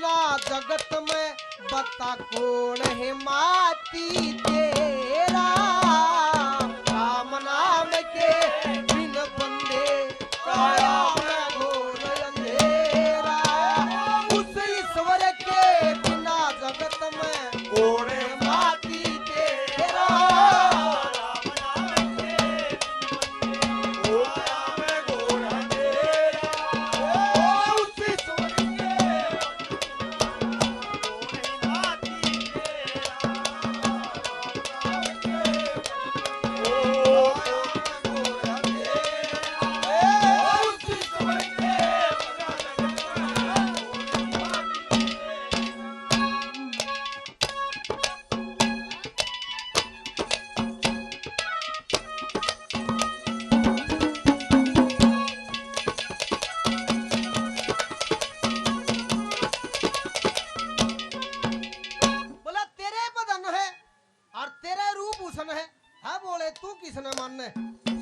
ना जगत में बता कौन है माती तेरा। राम नाम के बिन बंदे काया में घोर अंधेरा। उस ईश्वर के बिना जगत में कौन है माती तेरा।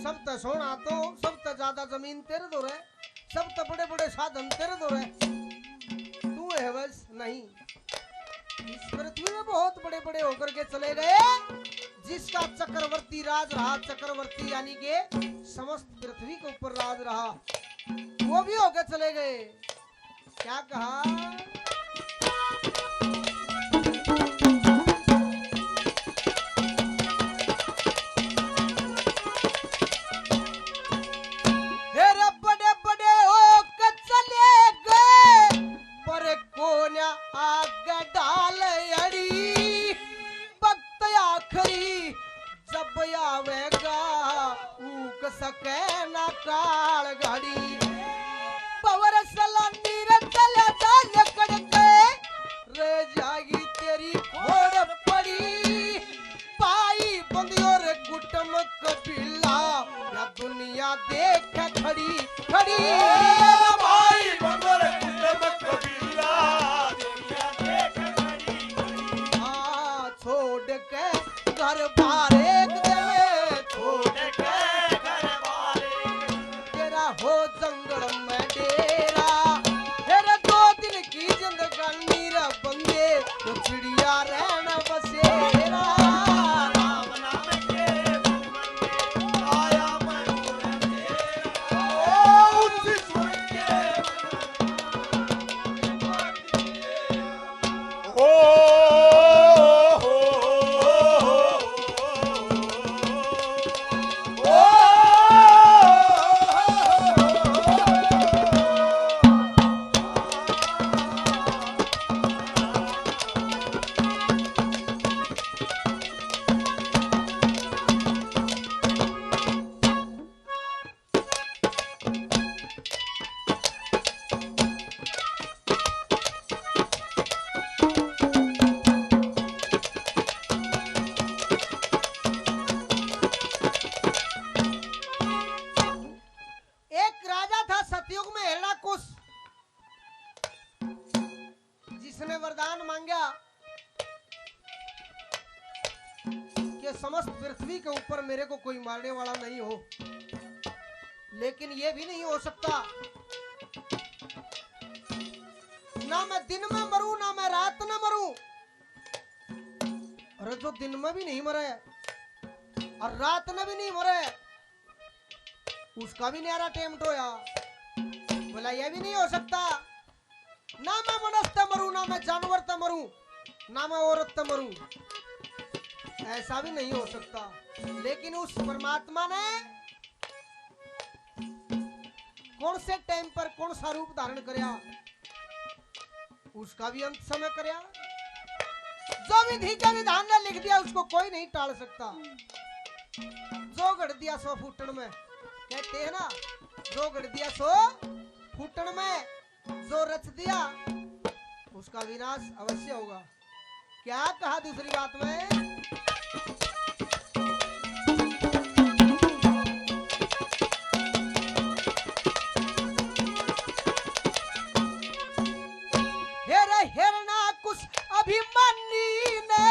सब तो सोना तो सब तो ज्यादा जमीन तेरे दो है, सब तो बड़े बड़े साधन तेरे दो है, तू है बस नहीं। इस पृथ्वी में बहुत बड़े बड़े होकर के चले गए, जिसका चक्रवर्ती राज रहा, चक्रवर्ती यानी के समस्त पृथ्वी के ऊपर राज रहा, वो भी होकर चले गए। क्या कहा? सके ना काल घड़ी पवर सला नीर चला जाल कड़के रे जागी तेरी घोड़ पड़ी। पाई बंदियों रे गुटम कबीला या दुनिया देख खड़ी खड़ी। पाई बंदियों रे गुटम कबीला दुनिया देख खड़ी खड़ी। हाँ छोड़ के घर बार एक देवे, छोड़ के हो जंगल में डेरा। तेरे 2 दिन की जिंदगानी रे बंदे तो चिड़िया रहना बसेरा। राम नाम के बंदे आया मैं उस ईश्वर के जिसने वरदान मांगा कि समस्त पृथ्वी के ऊपर मेरे को कोई मारने वाला नहीं हो, लेकिन ये भी नहीं हो सकता, ना मैं दिन में मरूं ना मैं रात में मरूं। अरे जो दिन में भी नहीं मरे और रात में भी नहीं मरे उसका भी न्यारा टेम्ट होया। बोला ये भी नहीं हो सकता, ना मैं मनुष्य मरूं ना मैं जानवर त मरूं ना मैं औरत त मरूं, ऐसा भी नहीं हो सकता। लेकिन उस परमात्मा ने कौन से टाइम पर कौन सा रूप धारण करया, उसका भी अंत समय करया। जो विधि के विधान ने लिख दिया उसको कोई नहीं टाल सकता। जो गढ़ दिया सो फूटन में, कहते हैं ना, जो गढ़ दिया सो फूटन में, जो रच दिया उसका विनाश अवश्य होगा। क्या कहा दूसरी बात में? हेरे हिरणाकुश अभिमन्यु ने,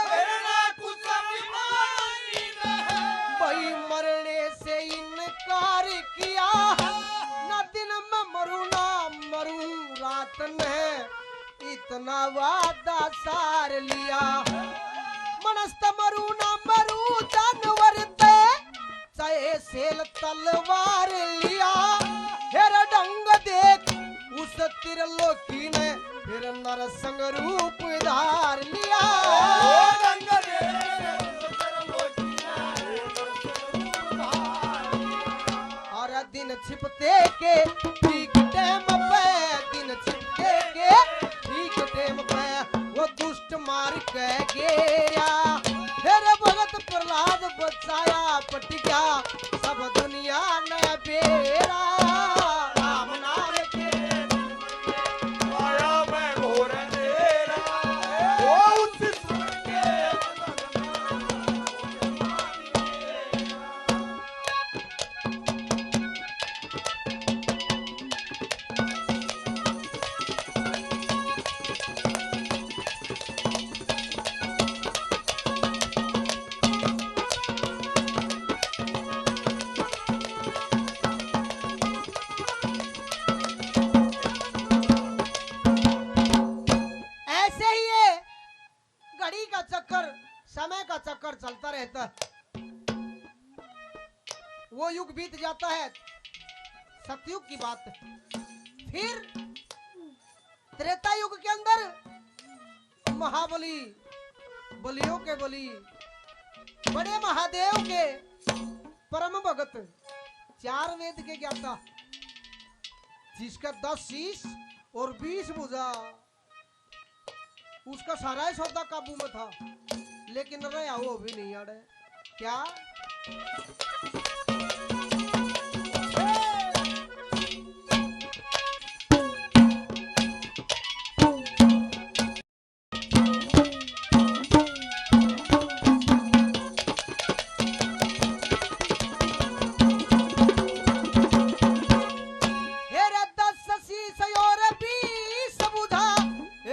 हिरणाकुश अभिमन्यु ने भाई मरने से इनकार किया, ना दिन में मरूं ना मरूं रात रतन है इतना वादा सार लिया मनस्त मरू ना मरू जानवर ते चाहे सेल तलवार लिया हेरा डंग देख उस त्रिलोकी ने फिर नरसंग रूप धार लिया और दिन छिपते के ठीक टाइम पे दिन छिपते के ठीक टाइम पे वो दुष्ट मार के गेया फिर भगत प्रहलाद बचाया पट गया सब दुनिया ने बेरा राम नाम के आया मैं घोर अंधेरा वो उस सुन के ऐसे ही ये घड़ी का चक्कर समय का चक्कर चलता रहता है वो युग बीत जाता है सतयुग की बात है फिर त्रेता युग के अंदर महाबली बलियों के बली बड़े महादेव के परम भगत 4 वेद के ज्ञाता जिसका 10 शीश और 20 भुजा उसका सारा ही सौदा काबू में था लेकिन रहा वो भी नहीं अड़े क्या हेरे 10 शीश और 20 भुजा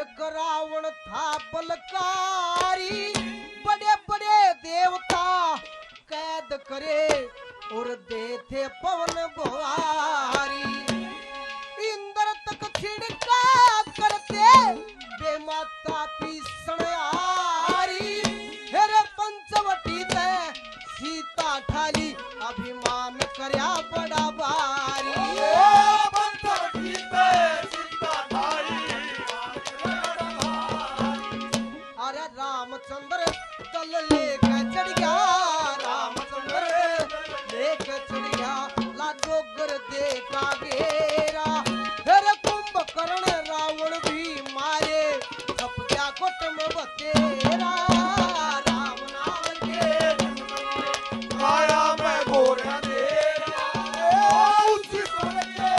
एक रावण था बलकारी बड़े बड़े देवता कैद करे और देते पवन भवारी इंद्र तक छिड़का करते बेमाता भीषण आरी हेरे पंचवटी ते सीता ठाली अभिमान करया बड़ा बारी अरे रामचंद्र तल लेके चढ़ गया रामचंद्र लेके चढ़ गया लाडोगर देखा गेरा फिर कुंभकर्ण रावण भी मारे छप गया कुटुंब बतेरा राम नाम के आया मैं घोर अंधेरा वो उस सुन के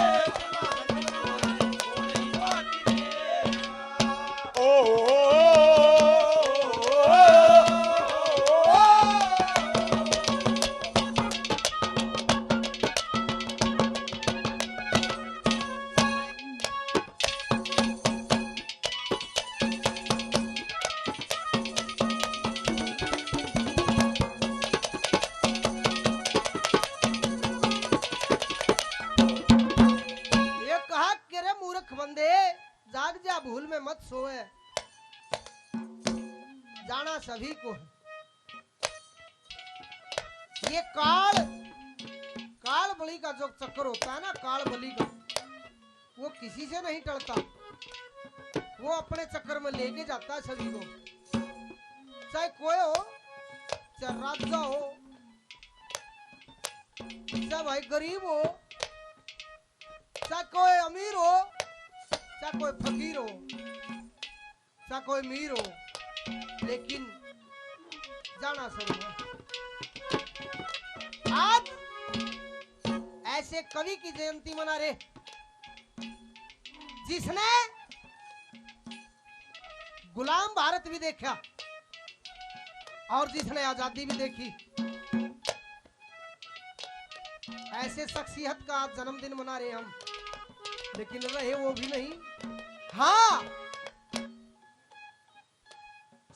ये कहा कि रे मूर्ख बंदे जाग जा भूल में मत सोए जाना सभी को है ये काल बलि का जो चक्कर होता है ना काल बलि का वो किसी से नहीं टलता वो अपने चक्कर में लेके जाता है सभी को चाहे कोई हो चाहे राजा हो चाहे भाई गरीब हो चाहे कोई अमीर हो चाहे कोई फकीर हो चाहे कोई मीर हो लेकिन जाना सही है आज ऐसे कवि की जयंती मना रहे जिसने गुलाम भारत भी देखा और जिसने आजादी भी देखी ऐसे शख्सियत का आज जन्मदिन मना रहे हम लेकिन रहे वो भी नहीं हाँ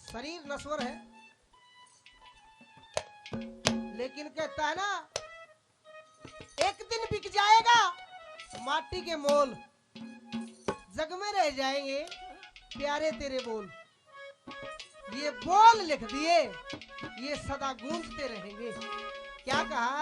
शरीर नश्वर है लेकिन कहता है ना एक दिन बिक जाएगा माटी के मोल जग में रह जाएंगे प्यारे तेरे बोल। ये बोल लिख दिए, ये सदा गूंजते रहेंगे। क्या कहा?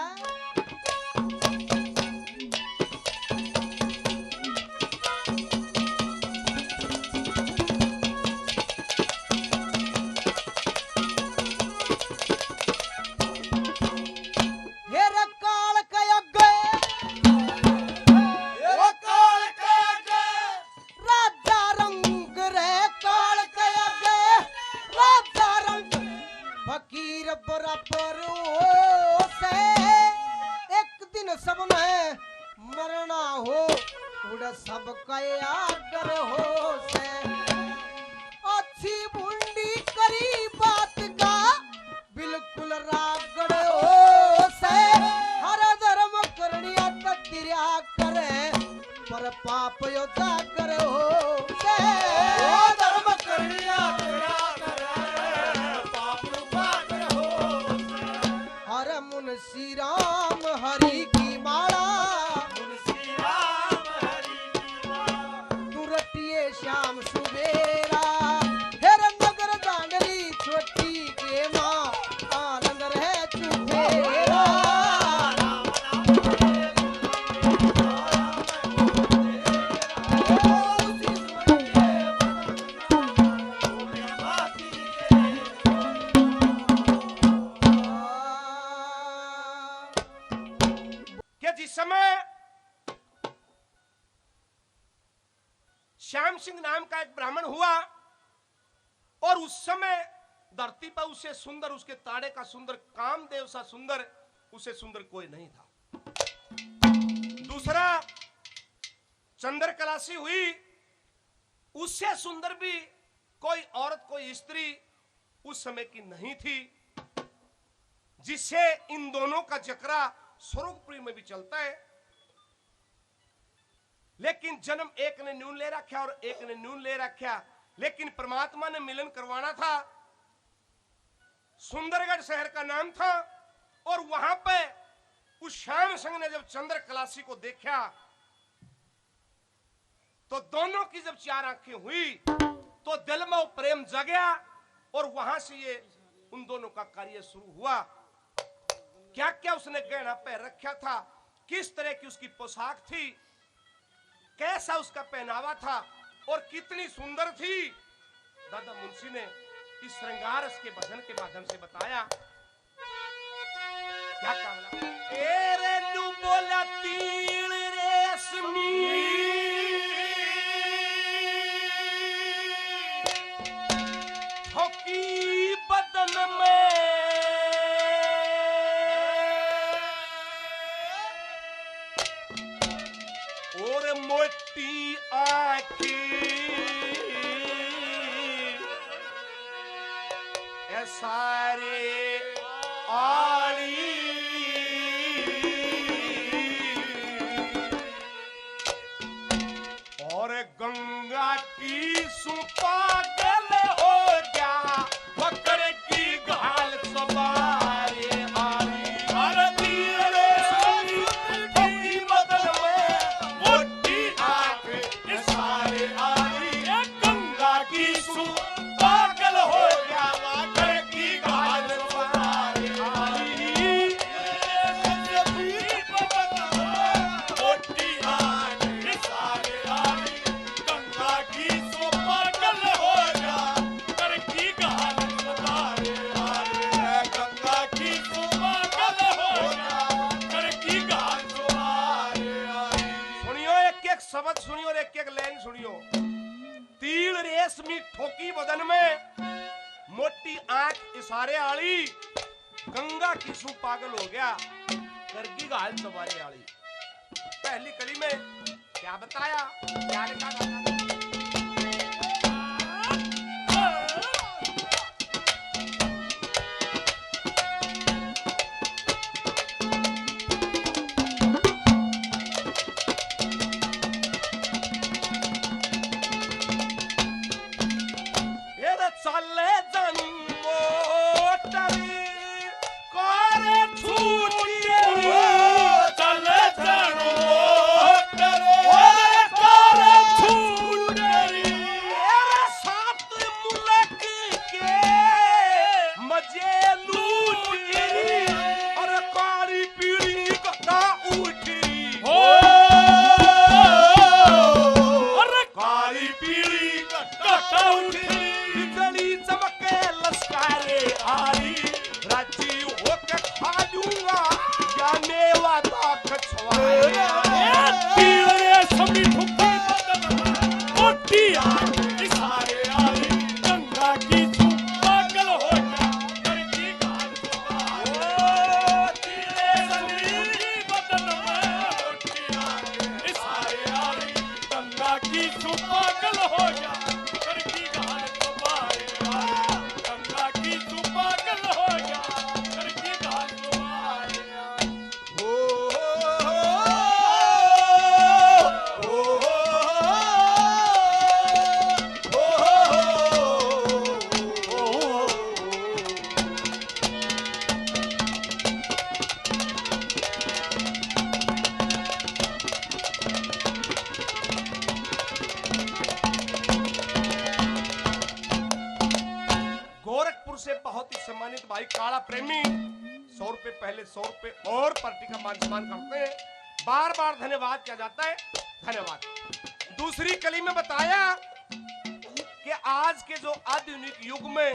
सब कया कर हो से अच्छी बुंडी करी बात का बिल्कुल रागड़ हो से हर धर्म करनिया ततिरिया करे पर पाप योद्धा कर हो से धर्म करनिया करे पाप कर हो हर मुंशी राम हरि की माला श्याम सुबेरा हेर नगर दांडली छोटी के माँ आनंद रहे चुफेरा। कि जिस समय श्याम सिंह नाम का एक ब्राह्मण हुआ और उस समय धरती पर उससे सुंदर, उसके ताड़े का सुंदर, कामदेव सा सुंदर, उससे सुंदर कोई नहीं था। दूसरा चंद्रकलासी हुई, उससे सुंदर भी कोई औरत, कोई स्त्री उस समय की नहीं थी, जिससे इन दोनों का जकरा स्वर्गपुरी में भी चलता है। लेकिन जन्म एक ने न्यून ले रखा और एक ने न्यून ले रखा, लेकिन परमात्मा ने मिलन करवाना था। सुंदरगढ़ शहर का नाम था और वहां पे उस श्याम सिंह ने जब चंद्रकलासी को देखा तो दोनों की जब चार आंखें हुई तो दिल में वो प्रेम जगया और वहां से ये उन दोनों का कार्य शुरू हुआ। क्या क्या उसने गहना पहन रखा था, किस तरह की उसकी पोशाक थी, कैसा उसका पहनावा था और कितनी सुंदर थी, दादा मुंशी ने इस श्रृंगार रस के भजन के माध्यम से बताया। क्या कहा? तेरे नु बोला तीन रेशमी ठोकी बदन में और मोटी आँखी सारे आली और गंगा की सुपागल हो गया पकड़ की घाल सवारे आली बदल में मोटी आंख सारे आली गंगा की सुपागल हो गया शब्द सुनियो और एक एक लाइन सुनियो। तील रेशमी ठोकी बदन में मोटी आंख इशारे आली गंगा की सू पागल हो गया करगी घाल सवारे आली। पहली कड़ी में क्या बताया, क्या लिखा था? आली पीली घटा उठी बिजली चमके लश्कारे आली राजी होके खा लूंगा या मेवा दाख छुआए तीरे समी ठुकी मोटी आली सारे आली गंगा की छू पागल हो गया करकी घाट तीरे समी ठुकी बदन में मोटी आली सारे आली गंगा की छू पागल हो गया करकी घाट गंगा की छू पागल हो गया करकी घाट गोरखपुर से बहुत ही सम्मानित भाई काला प्रेमी 100 रुपए पहले 100 रुपए और पार्टी का मान सम्मान करते हैं। बार बार धन्यवाद किया जाता है। धन्यवाद। दूसरी कली में बताया कि आज के जो आधुनिक युग में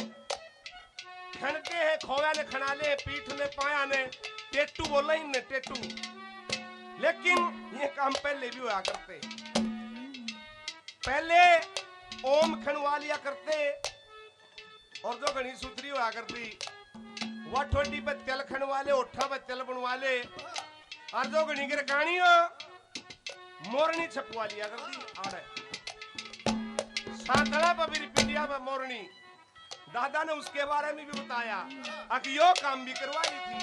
खनते हैं खोया ने खनाले पीठ ने पाया ने टेटू बोला ही ने टेटू, लेकिन ये काम पहले भी हुआ करते। पहले ओम खनवा लिया करते और जो घनी सूत्री हुआ करती वह ठोडी पे तेल खनवा ले ओठा पे तेल बनवा ले और जो घनी के कहानी हो मोरनी छपवा लिया करती। आड़े सांतड़ा पे भी पिटिया पे मोरनी दादा ने उसके बारे में भी बताया अब यो काम भी करवा दी थी।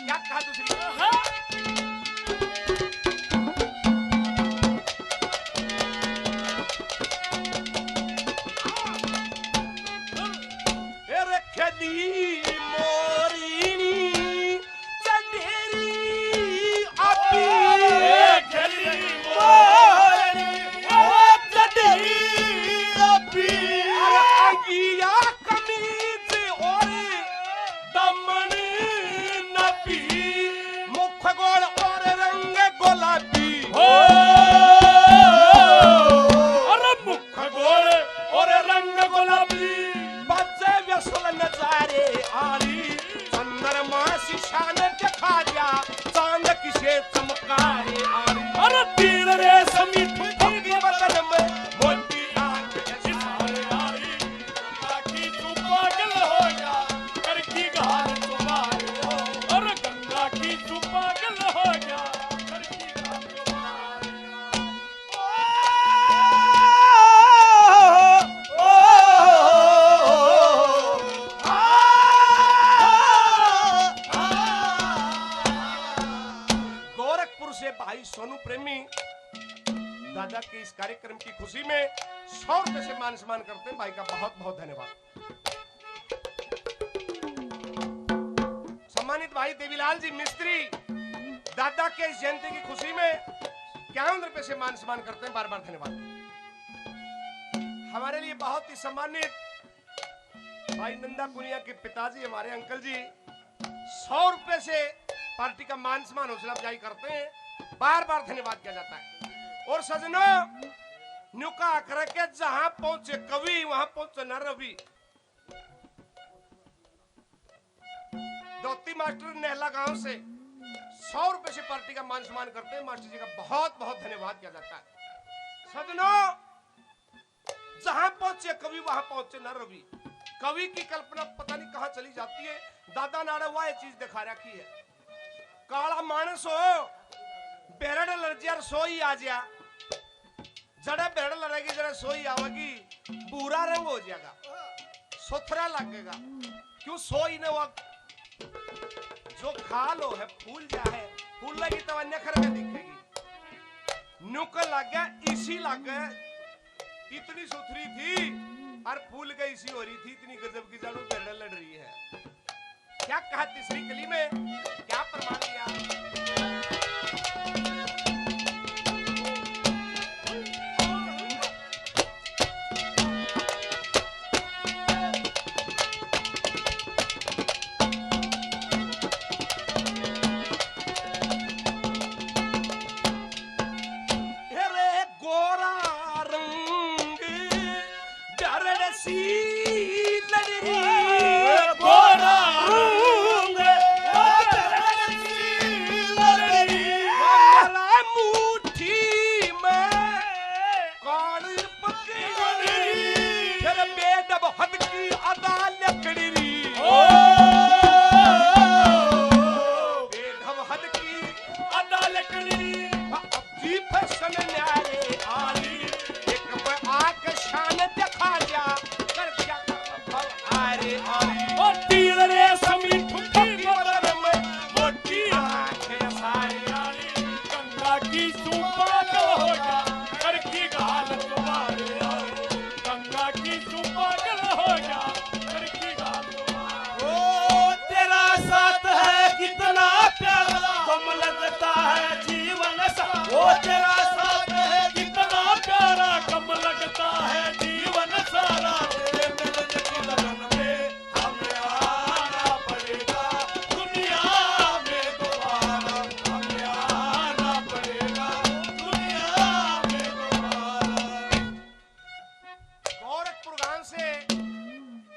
क्या कहा दूसरी खली मोरीनी चंदेरी अपी खली मोरनी चंदेरी अपी अंगिया कमीज और दमन नपी मुख गोल और रंग गुलाबी अरे मुख गोल और रंग गुलाबी व्यसल नजारे आली चंद्रमा शान दिखा दिया चांद किसे चमकाए आली अरे तीर रे समी ठुकी बदन में मोटी आंख सारे आली गंगा की तू पागल हो जा करकी घाट तुम्हारे अरे गंगा की तू पागल हो जा करकी घाट तुम्हारे से भाई सोनू प्रेमी दादा के इस कार्यक्रम की खुशी में 100 रुपए से मान सम्मान करते हैं। भाई का बहुत बहुत धन्यवाद। सम्मानित भाई देवीलाल जी मिस्त्री दादा के इस जयंती की खुशी में 51 रुपए से मान सम्मान करते हैं। बार बार धन्यवाद। हमारे लिए बहुत ही सम्मानित भाई नंदा कुनिया के पिताजी हमारे अंकल जी 100 रुपए से पार्टी का मान सम्मान हौसला अफजाई करते हैं। बार बार धन्यवाद किया जाता है। और सजनों न्यूका करके जहां पहुंचे कवि वहां पहुंचे न रवि। दोती मास्टर नेहला गांव से 100 रुपए से पार्टी का मान सम्मान करते हैं। मास्टर जी का बहुत बहुत धन्यवाद किया जाता है। सजनों जहां पहुंचे कवि वहां पहुंचे न रवि। कवि की कल्पना पता नहीं कहां चली जाती है। दादा नाड़ा वह चीज दिखा रखी है। काला मानस हो बेरड़ लड़ सोई आ जा जड़े बेरड़ लड़ेगी जरा सोई आवेगी पूरा रंग हो जाएगा सुथरा लगेगा। क्यों सोई ने वो जो खाल हो है फूल जा है फूल लगी तो नखर में दिखेगी। नुक लग गया इसी लग गया इतनी सुथरी थी और फूल का इसी हो रही थी। इतनी गजब की जाड़ू बेरड़ लड़ रही है। क्या कहा तीसरी कली में क्या प्रमाण दिया। गोरा रंग रसी लड़ी गोरा रूंग रसी लड़ी हमारा मुट्ठी में कान पकड़ी फिर बेदब हद की अदा लकड़ी बेदब हद की अदा लकड़ी जी फैशन न्यारे आली एक पे आके शान दिखा जा कर क्या कर आरे आली मोटी रे समी ठुकी बदन में मोटी आंखें सारी आली गंगा की सुपा कल हो जा कर की गाल तुम्हारे आली गंगा की सुपा कल हो जा कर की गाल तुम्हारे ओ तेरा साथ है कितना प्यारा कम लगता है जीवन सा ओ तेरा साथ है कितना प्यारा कम लगता है जीवन सारा ये मिलने की लगन में हमें आना पड़ेगा दुनिया में दोबारा हमें आना पड़ेगा दुनिया में दोबारा गोरखपुर गांव से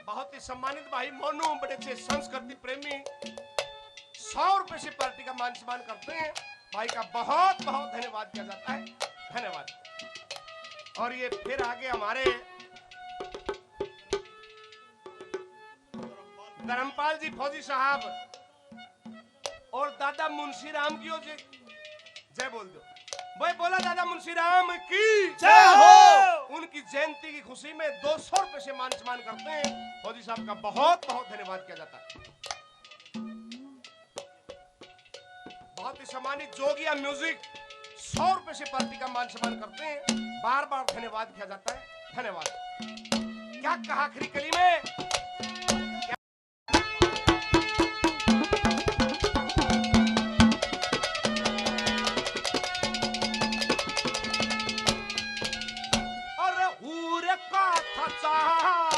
बहुत ही सम्मानित भाई मोनू बड़े अच्छे संस्कृति प्रेमी 100 रुपए से पार्टी का मान सम्मान करते हैं। भाई का बहुत बहुत धन्यवाद किया जाता है। धन्यवाद। और ये फिर आगे हमारे धर्मपाल जी फौजी साहब और दादा मुंशी राम की जी जय बोल दो भाई। बोला दादा मुंशी राम की जय हो। उनकी जयंती की खुशी में 200 रुपए से मान सम्मान करते हैं। फौजी साहब का बहुत बहुत धन्यवाद किया जाता है। बहुत ही सम्मानित जोगिया म्यूजिक 100 रुपए से पार्टी का मान सम्मान करते हैं। बार बार धन्यवाद किया जाता है। धन्यवाद। क्या कहा आखिरी कली में और हूर का था